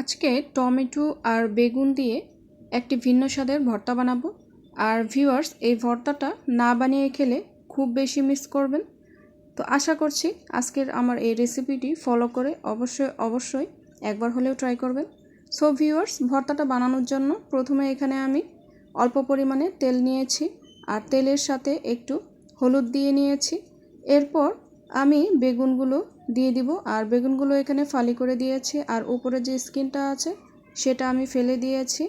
আজকে টমেটো আর বেগুন দিয়ে একটি ভিন্ন স্বাদের ভর্তা বানাবো। আর ভিউয়ার্স, এই ভর্তাটা না বানিয়ে খেলে খুব বেশি মিস করবেন। তো আশা করছি আজকের আমার এই রেসিপিটি ফলো করে অবশ্যই একবার হলেও ট্রাই করবেন। সো ভিউয়ার্স, ভর্তাটা বানানোর জন্য প্রথমে এখানে আমি অল্প পরিমাণে তেল নিয়েছি আর তেলের সাথে একটু হলুদ দিয়ে নিয়েছি। এরপর আমি বেগুনগুলো দিয়ে দিব আর বেগুনগুলো এখানে ফালি করে দিয়েছি আর উপরে যে স্কিনটা আছে সেটা আমি ফেলে দিয়েছি,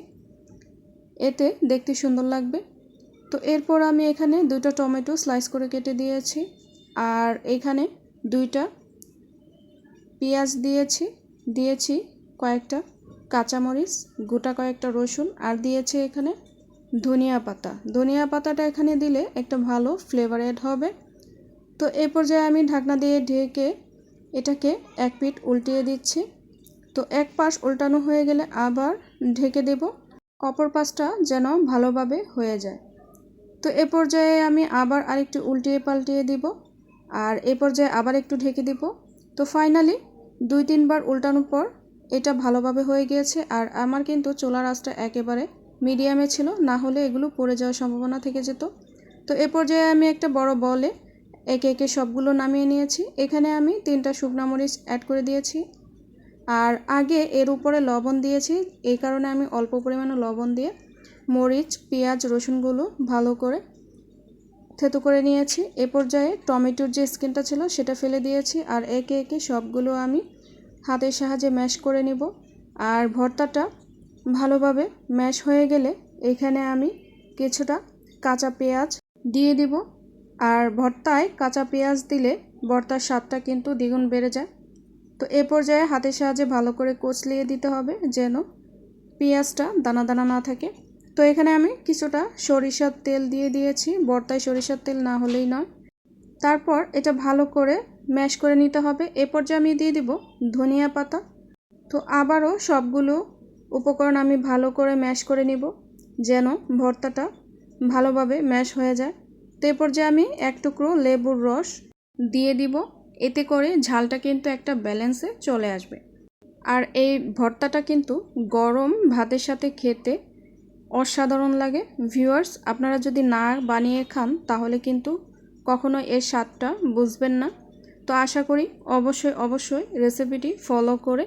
এতে দেখতে সুন্দর লাগবে। তো এরপর আমি এখানে 2টা টমেটো স্লাইস করে কেটে দিয়েছি আর এখানে 2টা পেঁয়াজ দিয়েছি কয়েকটা কাঁচামরিচ, গোটা কয়েকটা রসুন আর দিয়েছি এখানে ধনিয়া পাতাটা এখানে দিলে একটা ভালো ফ্লেভার অ্যাড হবে। তো এই পর্যায়ে আমি ঢাকনা দিয়ে ঢেকে এটাকে এক পিঠ উল্টিয়ে দিচ্ছি। তো এক পাশ উল্টানো হয়ে গেলে আবার ঢেকে দেব, অপর পাশটা যেন ভালোভাবে হয়ে যায়। তো এ পর্যায়ে আমি আবার আরেকটু উল্টিয়ে পাল্টিয়ে দিব আর এ পর্যায়ে আবার একটু ঢেকে দিব। তো ফাইনালি 2-3 বার উল্টানোর পর এটা ভালোভাবে হয়ে গিয়েছে। আর আমার কিন্তু চুলার আঁচটা একেবারে মিডিয়ামে ছিল, না হলে এগুলো পড়ে যাওয়ার সম্ভাবনা থেকে যেত। তো এ পর্যায়ে আমি একটা বড় বলে একে একে সবগুলো নামিয়ে নিয়েছি। এখানে আমি 3টা শুকনো মরিচ অ্যাড করে দিয়েছি আর আগে এর উপরে লবণ দিয়েছি, এই কারণে আমি অল্প পরিমাণে লবণ দিয়ে মরিচ, পেঁয়াজ, রসুনগুলো ভালো করে থেতো করে নিয়েছি। এ পর্যায়ে টমেটোর যে স্কিনটা ছিল সেটা ফেলে দিয়েছি আর একে একে সবগুলো আমি হাতের সাহায্যে ম্যাশ করে নিব। আর ভর্তাটা ভালোভাবে ম্যাশ হয়ে গেলে এখানে আমি কিছুটা কাঁচা পেঁয়াজ দিয়ে দিব। আর ভর্তায় কাঁচা পেঁয়াজ দিলে ভর্তার স্বাদটা কিন্তু দ্বিগুণ বেড়ে যায়। তো এ পর্যায়ে হাতের সাহায্যে ভালো করে কচলিয়ে দিতে হবে যেন পেঁয়াজটা দানা দানা না থাকে। তো এখানে আমি কিছুটা সরিষার তেল দিয়ে দিয়েছি, ভর্তায় সরিষার তেল না হলেই নয়। তারপর এটা ভালো করে ম্যাশ করে নিতে হবে। এ পর্যায়ে আমি দিয়ে দিব ধনিয়া পাতা। তো আবারও সবগুলো উপকরণ আমি ভালো করে ম্যাশ করে নিব যেন ভর্তাটা ভালোভাবে ম্যাশ হয়ে যায়। তো এ পর্যায়ে আমি এক টুকরো লেবুর রস দিয়ে দিব, এতে করে ঝালটা কিন্তু একটা ব্যালেন্সে চলে আসবে। আর এই ভর্তাটা কিন্তু গরম ভাতের সাথে খেতে অসাধারণ লাগে। ভিউয়ার্স, আপনারা যদি না বানিয়ে খান তাহলে কিন্তু কখনো এর স্বাদটা বুঝবেন না। তো আশা করি অবশ্যই রেসিপিটি ফলো করে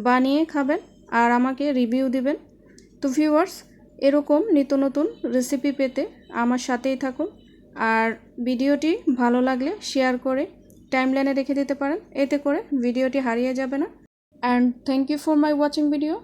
বানিয়ে খাবেন আর আমাকে রিভিউ দিবেন। তো ভিউয়ার্স, এরকম নিত্য নতুন রেসিপি পেতে আমার সাথেই থাকুন আর ভিডিওটি ভালো লাগলে শেয়ার করে টাইমলাইনে রেখে দিতে পারেন, এতে করে ভিডিওটি হারিয়ে যাবে না। And thank you for my watching video.